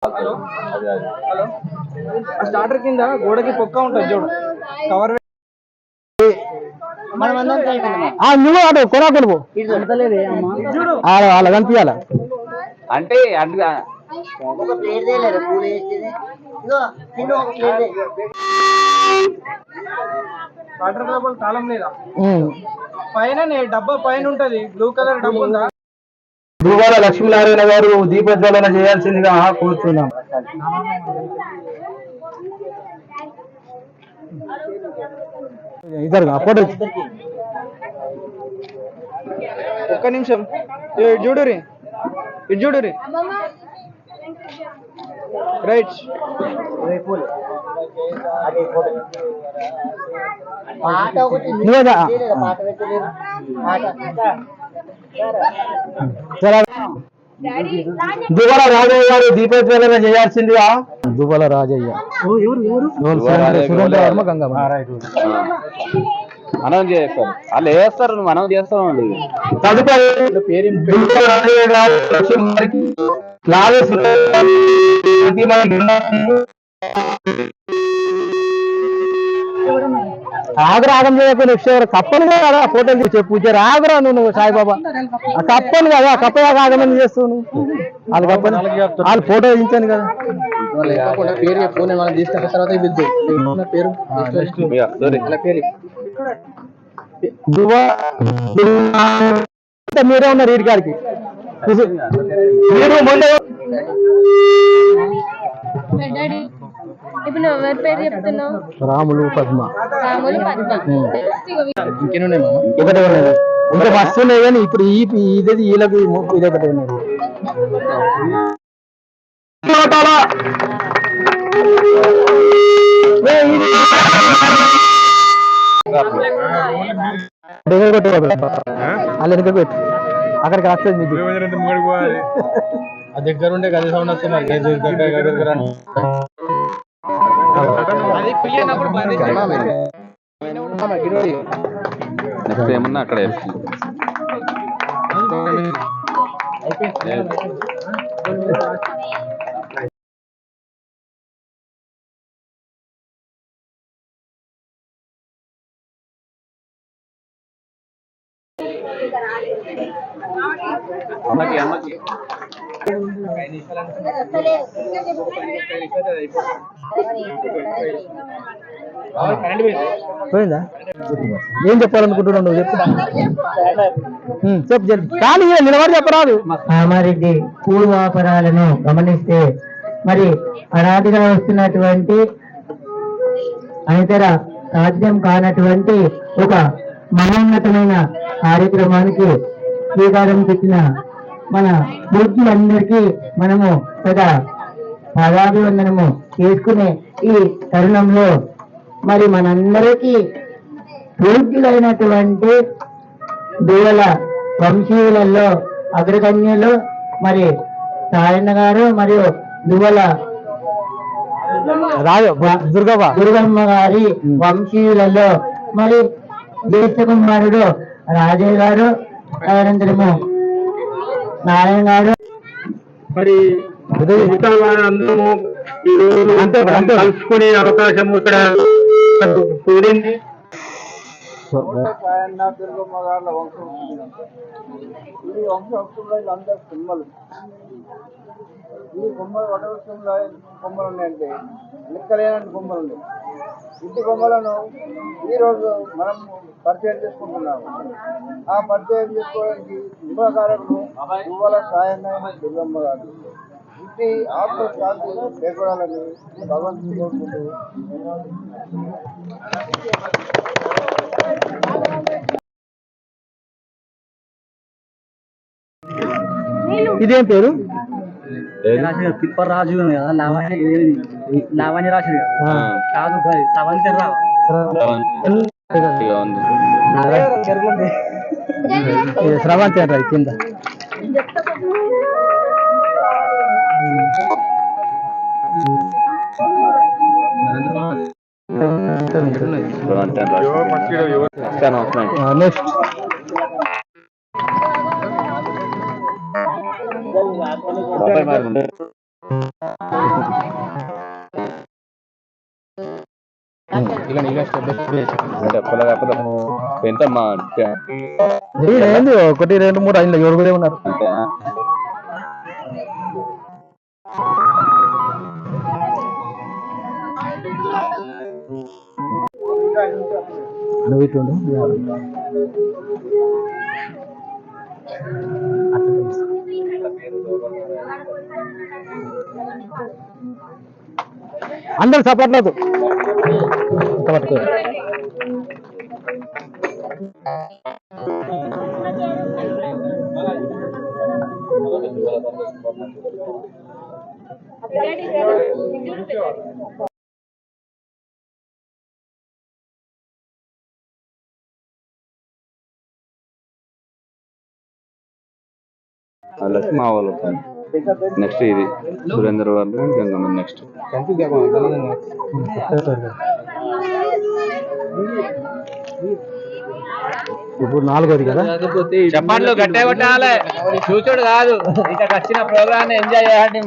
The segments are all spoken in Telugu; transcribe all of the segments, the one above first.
హలో స్టార్టర్ కింద గోడకి పొక్క ఉంటుంది చూడు కవర్ నువ్వు అటు కొరా కొనుకో అలా కనిపించాల అంటే అట్లా వాటర్ లోపల తాళం లేదా పైన డబ్బా పైన ఉంటది బ్లూ కలర్ డబ్బా ఉందా దువ్వాడ లక్ష్మీనారాయణ గారు దీపజ్వలన చేయాల్సిందిగా కోరుతున్నాం. ఇద్దరు ఫోటో ఒక్క నిమిషం చూడురి ఇటు చూడురి రైట్ దువ్వాడ రాజయ్య గారు దీపజ్వలన చేయాల్సిందిగా. దువ్వాడ రాజయ్య సురేంద్ర వర్మ గంగమ్మ మనం చేస్తారు వాళ్ళు వేస్తారు మనం చేస్తామండి. తదుపరి ఆగ్రహం చేయకపోయిన విషయం కప్పను కదా ఫోటోలు తీసి చెప్పు ఆగ్రహ నువ్వు సాయిబాబా ఆ కప్పను కదా కప్ప ఆగమని చేస్తావు నువ్వు వాళ్ళు కప్పని వాళ్ళు ఫోటో తీయించాను కదా పేరు చెప్పు నేను మనం తీసుకున్న తర్వాత పేరు మీరే ఉన్నారు వీడి కాడికి మీరు ముందు ఇప్పుడు నువ్వు ఎవరి పేరు చెప్తున్నావు? రాములు పద్మ ఒకటే ఉన్నది ఇంకా మస్తు ఉన్నాయి కానీ ఇప్పుడు ఇది వీళ్ళకి ఇది ఒకటే ఉన్నది. అల్లెనక పెట్టు అక్కడికి వస్తుంది మీకు దగ్గర ఉండే గది సౌండ్ వస్తుంది ఏమన్నా అక్కడ పోయిందా ఏం చెప్పాలనుకుంటున్నావు నువ్వు చెప్పు చెప్పు కానీ నిలబడి చెప్పరాదు. కామారెడ్డి పూర్వాపరాలను గమనిస్తే మరి అనాదిగా వస్తున్నటువంటి అనితర సాధ్యం కానటువంటి ఒక మహోన్నతమైన కార్యక్రమానికి శ్రీకారం చుట్టిన మన పూజ్యులందరికీ మనము సదా పాదాభివందనము చేసుకునే ఈ తరుణంలో మరి మనందరికీ పూజ్యులైనటువంటి దువ్వల వంశీయులలో అగ్రగణ్యులు మరి సాయన్న గారు మరియు దువ్వల దుర్గమ్మ గారి వంశీయులలో మరి జ్యేష్ఠ కుమారుడు రాజయ్య గారు అనంతరము నారాయణ గారు మరి కలుసుకునే అవకాశం ఇక్కడ కూడింది. దుర్గమ్మ గారుల వంశం ఈ వంశంలో అందరు సినిమాలు ఈ కొమ్మలు వటవృక్షంలో కొమ్మలు ఉన్నాయంటే లెక్కలేనన్ని కొమ్మలు ఉన్నాయి. ఇంటి కొమ్మలను ఈరోజు మనం పరిచయం చేసుకుంటున్నాము. ఆ పరిచయం చేసుకోవడానికి నిమ్మకారకులు దువ్వల సాయన్న దుర్గమ్మ గారు ఇంటి ఆత్మ శాంతి చేకూడాలని భగవంతుని కోరుకుంటూ ఇదేం పేరు పిప్పరాజు లావణ్య రాశి కాదు సవంతి రావు స్రవంతి అంటారు కింద నెక్స్ట్ బాబాయ్ చెప్పలే కాకపోతే ఎంత మా ఏంది 1 2 3 5 ఎవరు ఉన్నారు అంతేనా నువ్వు ఇట్లుండు అందరు సపోర్ట్లేదు పట్టుకో లక్ష్మి మా వాళ్ళు నెక్స్ట్ ఇది సురేందర్ వాళ్ళు గంగమ్మ నెక్స్ట్ ఇప్పుడు 4వది కదా చెప్పండి గట్టే కొట్టాలి చూచుడు కాదు ఇక్కడికి వచ్చిన ప్రోగ్రామ్ ఎంజాయ్ చేయండి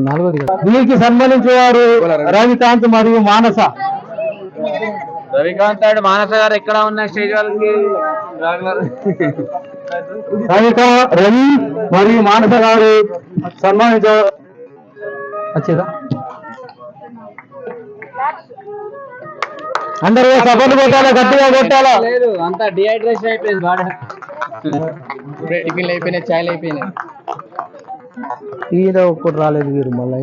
4వది కదా దీనికి సంబంధించేవారు రవికాంత్ మరియు మానస రవికాంత్ గారు మానస గారు ఎక్కడ ఉన్న స్టేజ్ వాళ్ళకి రవి మరియు మానస గారు సన్మానించ వచ్చేదా అందరూ సపోర్ట్ కొట్టాలా గట్టిగా కొట్టాలా లేదు అంతా డిహైడ్రేషన్ అయిపోయింది బాగా టిఫిన్లు అయిపోయినాయి చాయలు అయిపోయినాయి ఈయన ఒక్కటి రాలేదు వీరు మళ్ళీ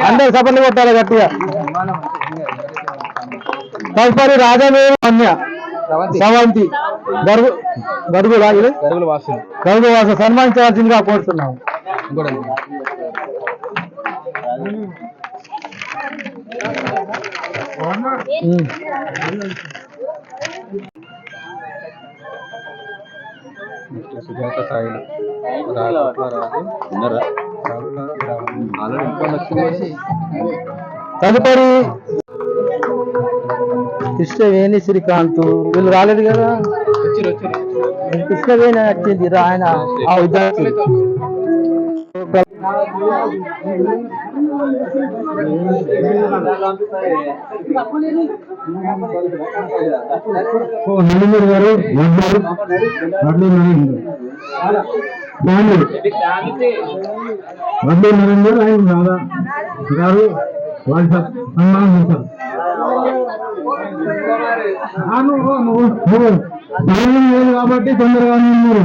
అందరూ సపోర్ట్ కొట్టాలి గట్టిగా తదుపరి రాజమేవి అన్య సవంతి గడుగుల వాసు సన్మానించవలసిందిగా కోరుతున్నాము సుజాత సాయిలు తదుపరి కృష్ణవేణి శ్రీకాంత్ వీళ్ళు రాలేదు కదా కృష్ణవేణి వచ్చింది ఆయన ఆ విద్యార్థి నలుగురు గారు వడ్లూ నరేందర్ ఆయన రాధా గారు వాళ్ళ సన్మానం చేశారు నువ్వు కాబట్టి తొందరగా మీరు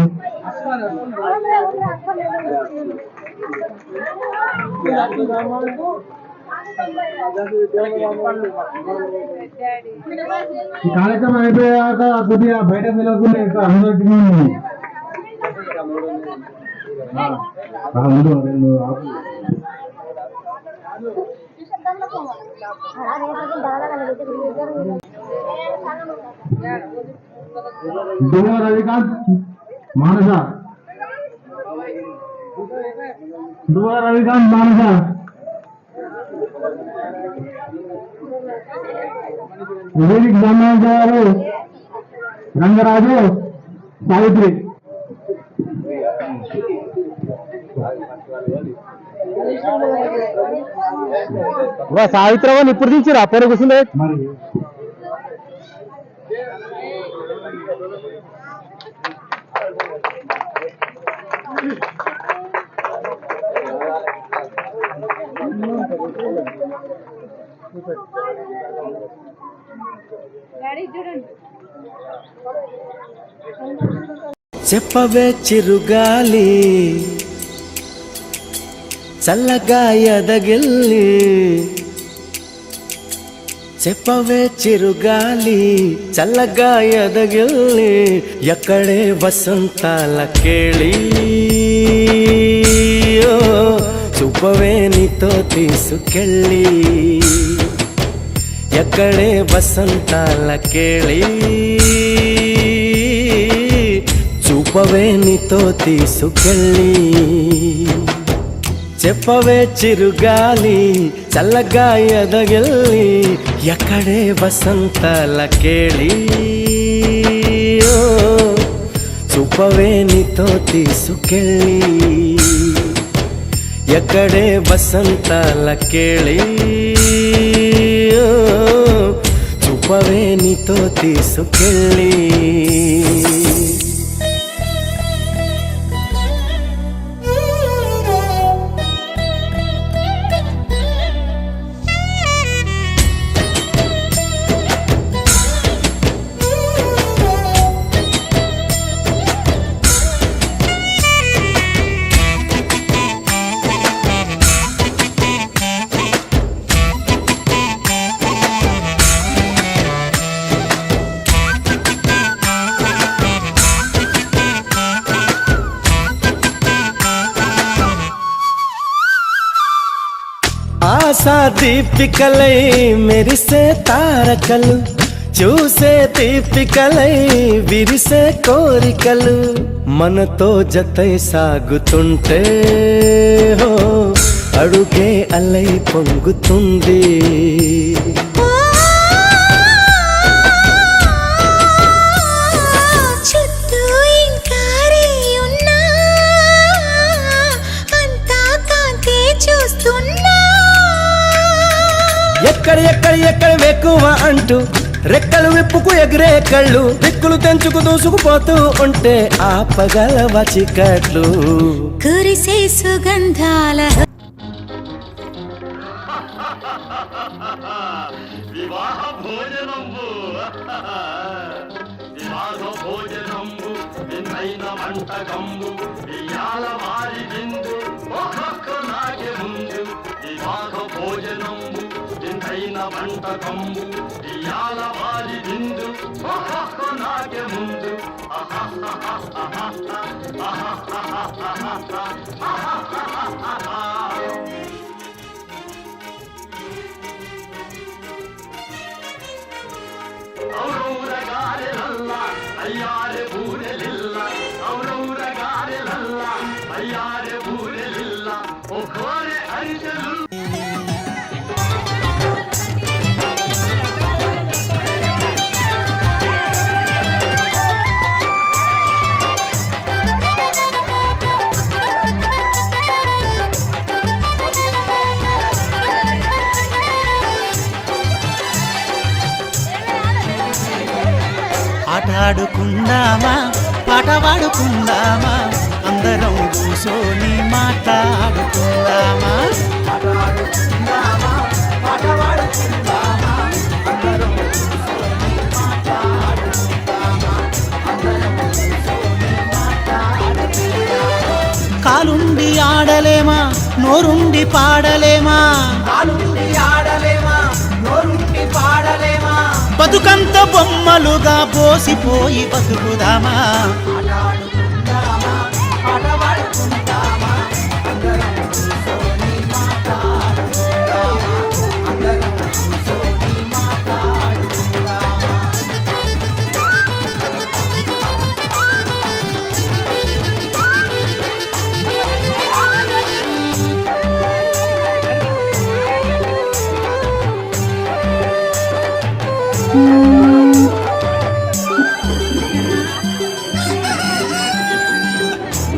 ఈ కార్యక్రమం అయిపోయాక కొద్దిగా బయట వెళ్ళకుండా అందరికీ రవికాంత్ మానస రవికాంత్ మానస వేదిక బ్రహ్మచారు రంగరాజు సావిత్రి సావిత్రి వాళ్ళు ఇప్పుడు తీసిరా అప్పుడు కూర్చుండే చెప్పవే చిరుగాలి చల్లగా ఎదగిల్లి చెప్పవే చిరుగాలి చల్లగా ఎదగిల్లి ఎక్కడే వసంతాల కేళి చూపవే నీతో తీసుకెళ్ళి ఎక్కడే వసంతాల కేళి చూపవే నీతో తీసుకెళ్ళి చెప్పవే చిరుగాలి చల్లగా ఎదగిల్లి ఎక్కడే వసంతాల కేళి చూపవే నీతో తీసుకెళ్ళి ఎక్కడే వసంతాల కేళి చూపవే నీతో తీసుకెళ్ళి ఆశా దీపికలై మెరిసే తారకలు చూసే దీపికలై విరిసే కోరికలు మనతో జతై సాగుతుంటే హో అడుగే అలై పొంగుతుంది ఎక్కడ వెక్కువ అంటూ రెక్కలు విప్పుకు ఎగిరే కళ్ళు దిక్కులు తెంచుకు దూసుకుపోతూ ఉంటే ఆపగలవ చికట్లు కురిసే సుగంధాల వివాహ భోజనంబు విందైన వంటకంబు ఇయాల వారి విందు ఒక్కొక్క నాకే ముందు వివాహ భోజనంబు విందైన వంటకంబు ఇయాల వారి విందు ఒక్కొక్క నాకే ముందు ఔరౌరగారెలల్ల అయ్యారె బూరెలిల్ల ఔరౌరగారెలల్ల అయ్యారె బూరెలిల్ల ఓ కోరె అరిసెలు ఆటాడుకుందామా పాట పాడుకుందామా అందరం కూసోని మాట్లాడుకుందామా కాలుండి ఆడలేమా నోరుండి పాడలేమా బతుకంత బొమ్మలుగా పోసిపోయి బతుకుదామా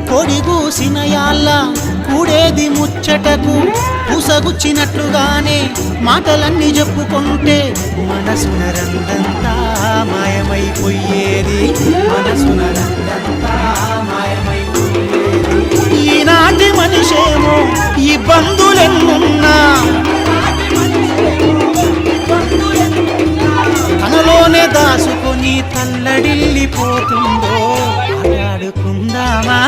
కొడిగూసిన యాళ్ళ కూడేది ముచ్చటకు పూసగుచ్చినట్లుగానే మాటలన్నీ చెప్పుకుంటే మనసున రందంతా మాయమైపోయేది మనసున రందంతా మాయమైపోయేది ఈనాటి మనిషేమో ఇబ్బందులెన్నున్నా తనలోనే దాసుకొని తల్లడిల్లిపోతుందో ఆడుకుందామా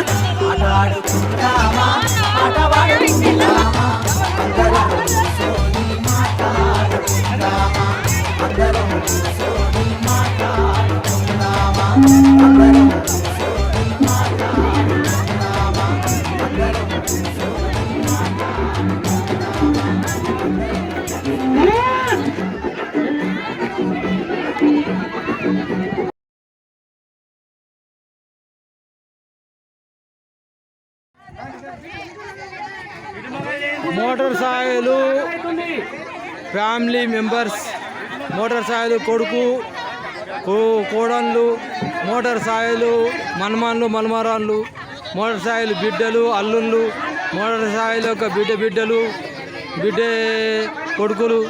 motor Sailu family members motor Sailu కొడుకు కోడళ్ళు, మోటార్ సాయిలు, మన్మన్లు, మన్మరాళ్ళు, మోటార్ సాయిలు బిడ్డలు, అల్లుళ్ళు, మోటార్ సాయిలు యొక్క బిడ్డలు, బిడ్డ కొడుకులు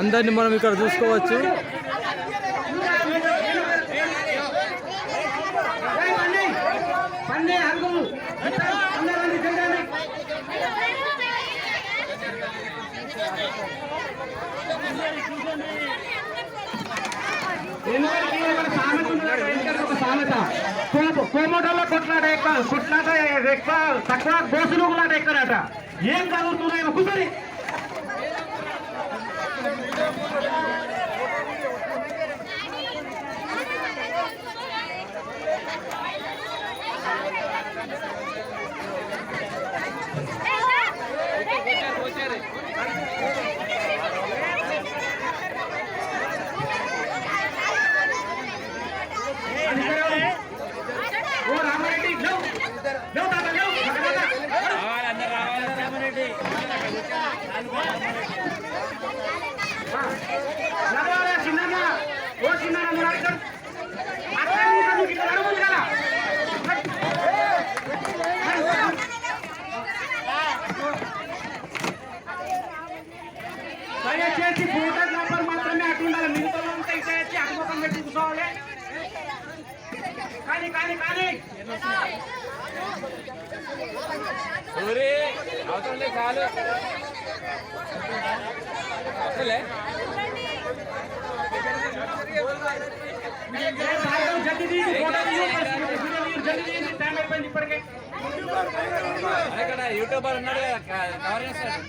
అందరినీ మనం ఇక్కడ చూసుకోవచ్చు. కోమటంలో కొట్లాట ఎక్కువ తక్కువ దోసులు కూడా ఎక్కడట. ఏం కలుగుతున్నాయి కూర్చొని దయచేసి ఫోటోగ్రాఫర్ మాత్రమే అటు ఉండాలి. మిగతా అంతా ఇటు వచ్చి అటుముఖం పెట్టి కూర్చోవాలి. కానీ కానీ కానీ చాలు ఇప్పటికే యూట్యూబర్ ఉన్నాడు కవర్ చేస్తాడు.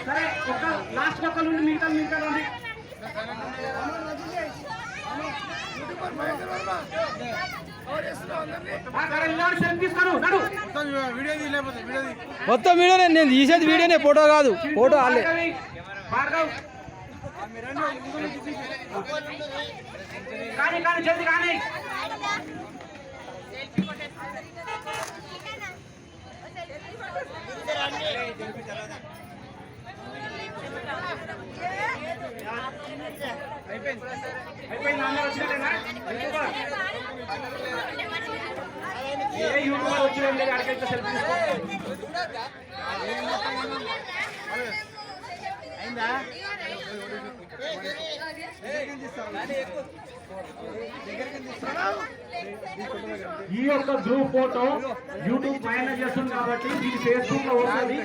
సరే ఒక లాస్ట్ ఒక్క నుండి మిగతా ఉంది. మొత్తం వీడియోనే, నేను తీసేది వీడియోనే, ఫోటో కాదు. ఫోటో వాళ్ళే. కానీ కానీ జల్దీ కానీ అయిపోయింది. అందరూ వచ్చినట్టేనా? ఏ యూట్యూబర్ వచ్చిన అక్కడికి సెల్ఫీ అయిందా? ఈ యొక్క గ్రూప్ ఫోటో యూట్యూబ్ పైన చేస్తుంది కాబట్టి ఇది ఫేస్బుక్ లో వస్తుంది.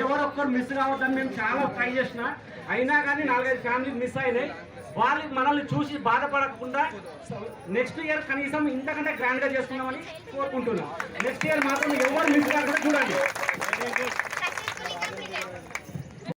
ఎవరొక్కరు మిస్ కావద్దని మేము చాలా ట్రై చేసిన, అయినా కానీ 4-5 ఫ్యామిలీ మిస్ అయినాయి. వాళ్ళు మనల్ని చూసి బాధపడకుండా నెక్స్ట్ ఇయర్ కనీసం ఇంతకంటే గ్రాండ్ గా చేసుకుందామని కోరుకుంటున్నాం. నెక్స్ట్ ఇయర్ మాత్రం ఎవరు మిస్ కాకుండా చూడండి.